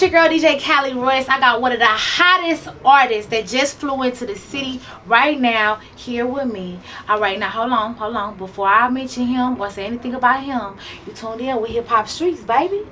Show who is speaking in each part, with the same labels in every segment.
Speaker 1: your girl DJ Cali Royce. I got one of the hottest artists that just flew into the city right now here with me. Alright, now hold on. Before I mention him or say anything about him, you tuned in with HipHop Streets, baby.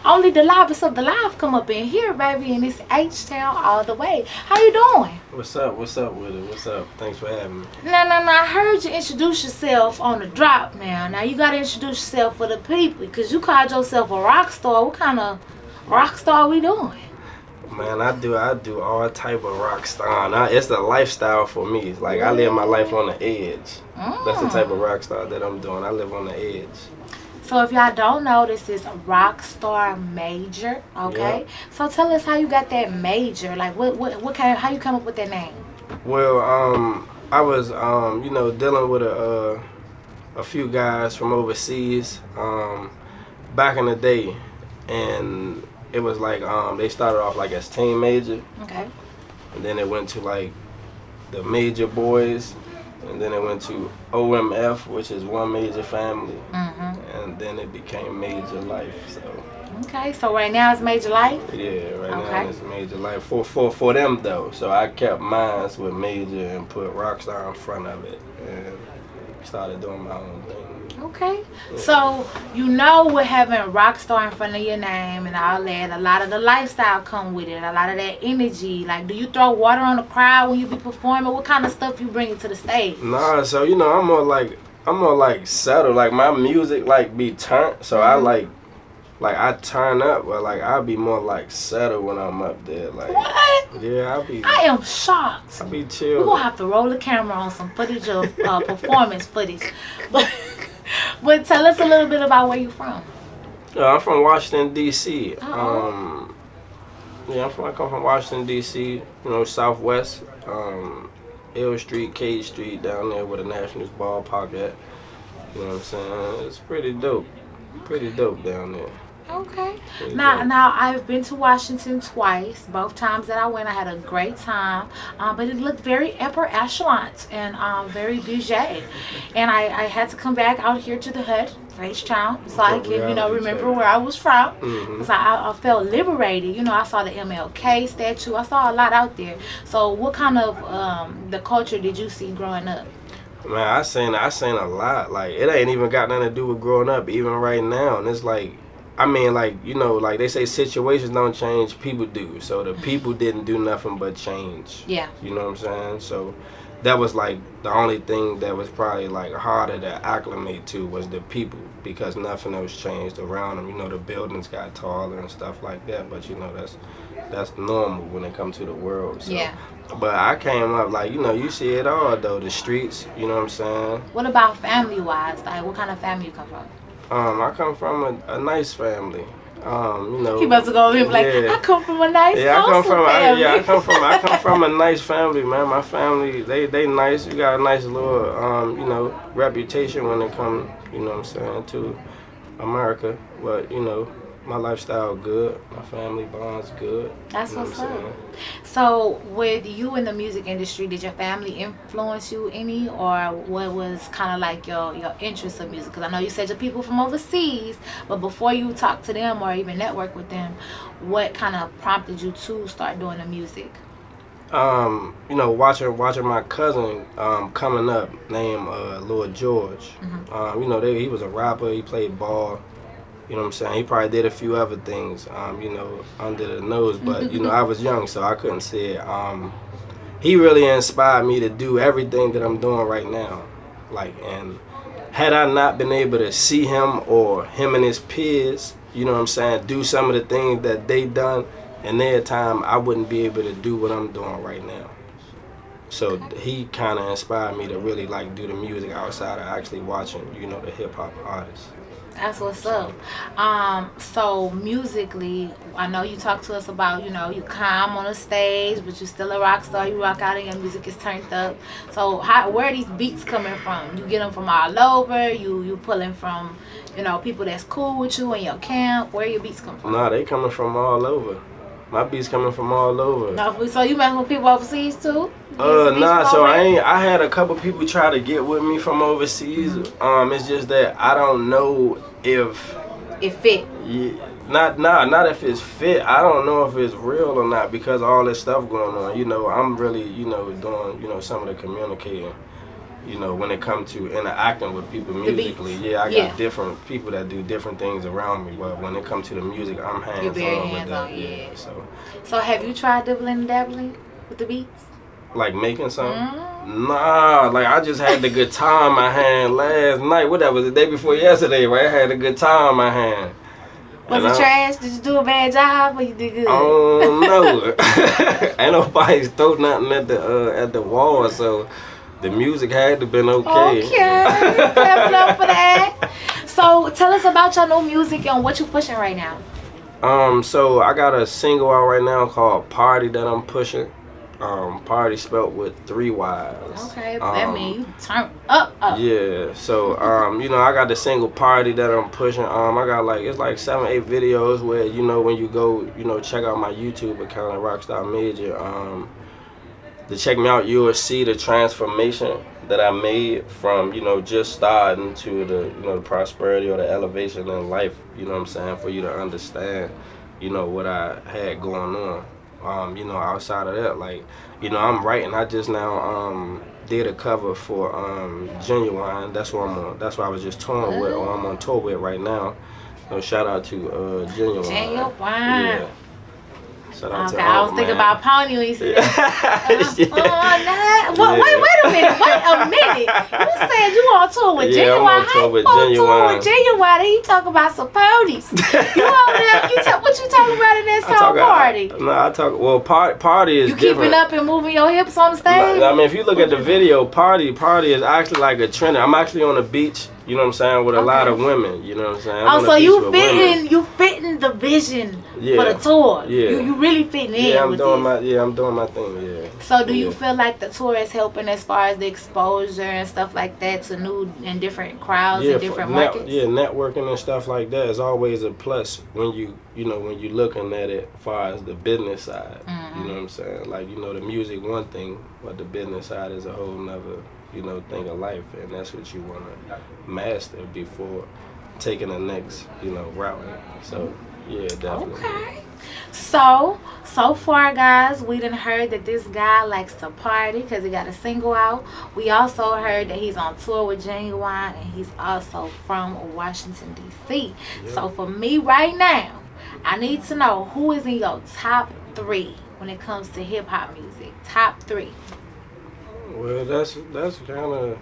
Speaker 1: Only the livest of the live come up in here, baby, and it's H-Town all the way. How you doing?
Speaker 2: What's up with it? What's up? Thanks for having me.
Speaker 1: No, I heard you introduce yourself on the drop now. Now you gotta introduce yourself for the people, because you called yourself a rock star. What kind of rock star we doing?
Speaker 2: Man, I do all type of rock star. Now, it's the lifestyle for me. Like, I live my life on the edge. That's the type of rock star that I'm doing. I live on the edge.
Speaker 1: So if y'all don't know, this is Rockstar Major, okay? Yep. So tell us how you got that major. Like, how you come up with that name?
Speaker 2: Well, I was, dealing with a few guys from overseas back in the day, and it was like they started off like as Team Major,
Speaker 1: okay,
Speaker 2: and then it went to like the Major Boys, and then it went to OMF, which is One Major Family, and then it became Major Life. So.
Speaker 1: Okay, so right now it's Major Life?
Speaker 2: Yeah, right now it's Major Life for them though. So I kept mine with Major and put Rockstar in front of it and started doing my own thing.
Speaker 1: Okay, so you know with having Rockstar in front of your name and all that, a lot of the lifestyle come with it, a lot of that energy. Like, do you throw water on the crowd when you be performing? What kind of stuff you bring to the stage?
Speaker 2: Nah, so I'm more like settled. Like my music like be turned, so I like I turn up, but like I be more like settled when I'm up there. Like
Speaker 1: what?
Speaker 2: Yeah,
Speaker 1: I am shocked.
Speaker 2: I be chill.
Speaker 1: We're gonna have to roll the camera on some footage of performance footage, but tell us a little bit about where you from.
Speaker 2: I'm from Washington D.C.
Speaker 1: Oh.
Speaker 2: I come from Washington D.C. Southwest, L Street, Cage Street, down there where the Nationals ballpark at. You know what I'm saying? It's pretty dope. Pretty dope down there.
Speaker 1: Okay. Now I've been to Washington twice. Both times that I went, I had a great time. But it looked very upper echelon and very budget. And I had to come back out here to the hood, H-Town, so I can remember where I was from. Because I felt liberated. I saw the MLK statue. I saw a lot out there. So what kind of the culture did you see growing up?
Speaker 2: Man, I seen a lot. Like, it ain't even got nothing to do with growing up, even right now. And it's like, like they say situations don't change, people do. So the people didn't do nothing but change. Yeah. You know what I'm saying? So that was like the only thing that was probably like harder to acclimate to was the people, because nothing else changed around them. The buildings got taller and stuff like that, but that's normal when it comes to the world. So. Yeah. But I came up like, you see it all though, the streets, you know what I'm saying?
Speaker 1: What about family-wise? Like, what kind of family you come from?
Speaker 2: I come from a nice family.
Speaker 1: He about to go over here like, I come from a nice family.
Speaker 2: I come from a nice family, man. My family, they nice. You got a nice little, reputation when it comes, to America. But, my lifestyle good, my family bonds good.
Speaker 1: That's what's up. So with you in the music industry, did your family influence you any, or what was kind of like your interest in music? Because I know you said you're people from overseas, but before you talk to them or even network with them, what kind of prompted you to start doing the music?
Speaker 2: Watching my cousin coming up named Lord George. He was a rapper, he played ball. You know what I'm saying? He probably did a few other things, under the nose, but, I was young, so I couldn't see it. He really inspired me to do everything that I'm doing right now. Like, and had I not been able to see him or him and his peers, do some of the things that they done in their time, I wouldn't be able to do what I'm doing right now. So he kind of inspired me to really, like, do the music outside of actually watching, the hip-hop artists.
Speaker 1: That's what's up. So musically, I know you talked to us about, you calm on the stage, but you're still a rock star. You rock out and your music is turned up. So where are these beats coming from? You get them from all over? You pulling from, people that's cool with you in your camp? Where your beats come from?
Speaker 2: Nah, they coming from all over. My beats coming from all over.
Speaker 1: No, so you mess with people overseas too?
Speaker 2: Nah. So I had a couple people try to get with me from overseas. It's just that I don't know if
Speaker 1: it fit.
Speaker 2: Not if it's fit. I don't know if it's real or not because of all this stuff going on. You know, I'm really, you know, doing, you know, some of the communicating. You know, when it comes to interacting with people musically, yeah, I got different people that do different things around me. But when it comes to the music, I'm hands-on with that. Yeah.
Speaker 1: So have you tried dibbling and dabbling with the beats?
Speaker 2: Like making something? Nah, like I just had the guitar in my hand last night. What that was the day before yesterday, right? I had a guitar in my hand.
Speaker 1: Was it trash? Did you do a bad job or you did good?
Speaker 2: I don't know. Ain't nobody throw nothing at the wall, so the music had to been okay.
Speaker 1: Okay, clap it up for that. So tell us about your new music and what you pushing right now.
Speaker 2: So I got a single out right now called Party that I'm pushing. Party spelt with 3 Y's. Okay,
Speaker 1: that means you turn up.
Speaker 2: Yeah, so you know, I got the single Party that I'm pushing. I got it's like 7, 8 videos where, you know, when you go, you know, check out my YouTube account at Rockstar Major. To check me out, you will see the transformation that I made from, you know, just starting to the, you know, the prosperity or the elevation in life. You know what I'm saying? For you to understand, you know, what I had going on. You know, outside of that, like, you know, I'm writing. I just now did a cover for Genuine. That's what I'm on. That's what I was just touring with, or I'm on tour with right now. So shout out to Genuine. Yeah. Shout out to
Speaker 1: I was thinking about Pony when you said that. Wait a minute. You said you on tour with Genuine.
Speaker 2: I'm on tour with Genuine.
Speaker 1: How you on tour with Genuine and he talk about some ponies? You over there, what you talking about in that song Party?
Speaker 2: Party is
Speaker 1: you keeping
Speaker 2: different.
Speaker 1: up and moving your hips on the stage?
Speaker 2: I mean, if you look at the video, Party is actually like a trend. I'm actually on the beach, you know what I'm saying, with a lot of women, you know what I'm saying.
Speaker 1: So you fitting the vision for the tour. Yeah. You really fitting in
Speaker 2: I'm doing my thing, yeah.
Speaker 1: So do you feel like the tour is helping as far as the exposure and stuff like that to new and different crowds and different markets?
Speaker 2: Networking and stuff like that is always a plus when you looking at it as far as the business side. You know what I'm saying? Like, you know, the music one thing, but the business side is a whole nother, you know, thing of life, and that's what you want to master before taking the next, you know, route. So yeah, definitely.
Speaker 1: Okay. So far, guys, we done heard that this guy likes to party because he got a single out. We also heard that he's on tour with Genuine, and he's also from Washington, D.C. Yep. So for me right now, I need to know who is in your top 3 when it comes to hip-hop music. Top 3.
Speaker 2: Well, that's kind of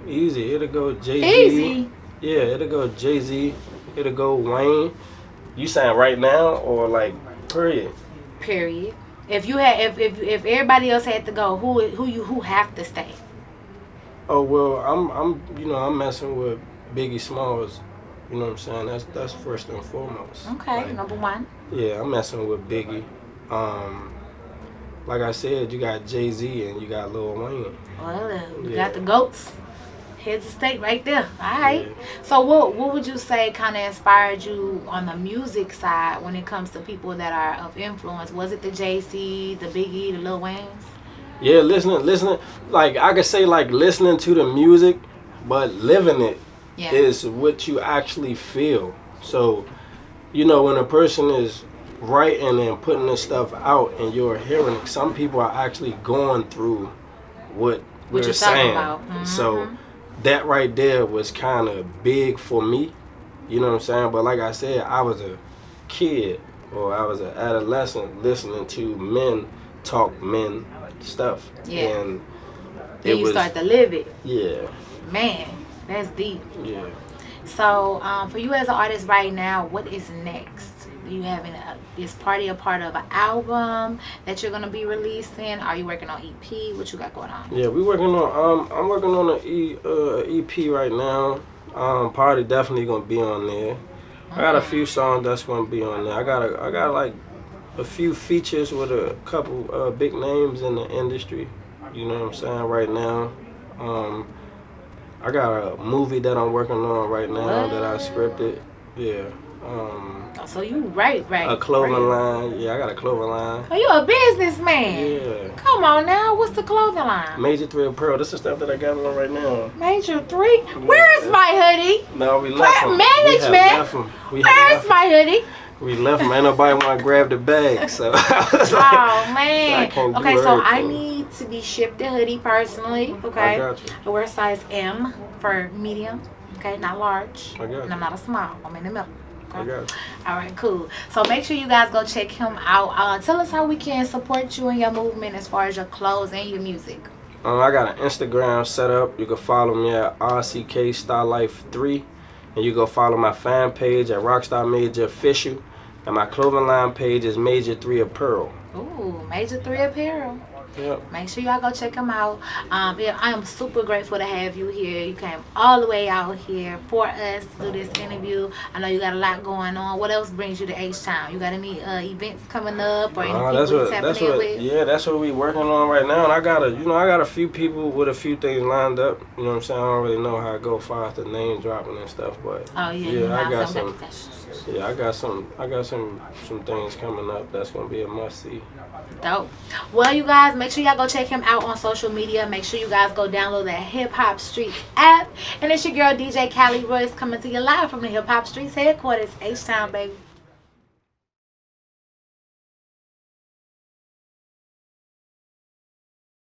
Speaker 2: easy. It'll go Jay-Z.
Speaker 1: Easy?
Speaker 2: Yeah, it'll go Jay-Z. It'll go Wayne. You saying right now or like period?
Speaker 1: Period. If you had, if everybody else had to go, who have to stay?
Speaker 2: Oh well, I'm messing with Biggie Smalls. You know what I'm saying? That's first and foremost.
Speaker 1: Okay, like, number 1. Yeah,
Speaker 2: I'm messing with Biggie. Like I said, you got Jay-Z and you got Lil Wayne.
Speaker 1: Well, you got the GOATs. Heads of state right there. All right. Yeah. So what would you say kind of inspired you on the music side when it comes to people that are of influence? Was it the Jay-Z, the Biggie, the Lil Waynes?
Speaker 2: Yeah, listening. Like I could say, like listening to the music, but living it is what you actually feel. So, you know, when a person is writing and putting this stuff out and you're hearing it, some people are actually going through what we're saying.
Speaker 1: About.
Speaker 2: So that right there was kind of big for me, you know what I'm saying? But like I said, I was a kid or I was an adolescent listening to men talk men stuff.
Speaker 1: Yeah.
Speaker 2: And
Speaker 1: then you start to live it.
Speaker 2: Yeah.
Speaker 1: Man, that's deep.
Speaker 2: Yeah.
Speaker 1: So for you as an artist right now, what is next? You having is Party a part of an album that you're gonna be releasing? Are you working on EP? What you got going on?
Speaker 2: Yeah, we working on. I'm working on an EP right now. Party definitely gonna be on there. Okay. I got a few songs that's gonna be on there. I got like a few features with a couple big names in the industry. You know what I'm saying? Right now, I got a movie that I'm working on right now that I scripted. Yeah.
Speaker 1: So you right.
Speaker 2: A clothing line. Yeah, I got a clothing line.
Speaker 1: Oh, you a businessman.
Speaker 2: Yeah.
Speaker 1: Come on now. What's the clothing line?
Speaker 2: Major 3 Apparel. This is stuff that I got on right now.
Speaker 1: Major 3? Yeah. Where's my hoodie?
Speaker 2: No, we left them.
Speaker 1: Management.
Speaker 2: Where's
Speaker 1: my hoodie?
Speaker 2: We left them. Ain't nobody want to grab the bag, so I was like,
Speaker 1: Oh man.
Speaker 2: I can't do
Speaker 1: Okay, so I
Speaker 2: everything.
Speaker 1: need to be shipped a hoodie personally. Okay.
Speaker 2: I got you.
Speaker 1: I wear size M for medium. Okay, not large.
Speaker 2: I got you.
Speaker 1: And I'm not a small. I'm in the middle.
Speaker 2: I got you.
Speaker 1: All right, cool. So make sure you guys go check him out. Tell us how we can support you and your movement as far as your clothes and your music.
Speaker 2: I got an Instagram set up. You can follow me at RCK Star Life 3, and you go follow my fan page at Rockstar Major Official, and my clothing line page is Major 3 Apparel.
Speaker 1: Ooh, Major 3 Apparel.
Speaker 2: Yep.
Speaker 1: Make sure y'all go check him out. Yeah, I am super grateful to have you here. You came all the way out here for us to do this interview. I know you got a lot going on. What else brings you to H-Town? You got any events coming up or any people you tapping in with?
Speaker 2: Yeah, that's what we working on right now. And I got a few people with a few things lined up. You know what I'm saying? I don't really know how it go far as the name dropping and stuff, but
Speaker 1: oh yeah,
Speaker 2: I got some. Yeah, I got some things coming up that's gonna be a must see.
Speaker 1: Dope. Well, you guys, make sure y'all go check him out on social media. Make sure you guys go download that HipHop Streets app. And it's your girl DJ Cali Royce coming to you live from the HipHop Streets headquarters, H-Town, baby.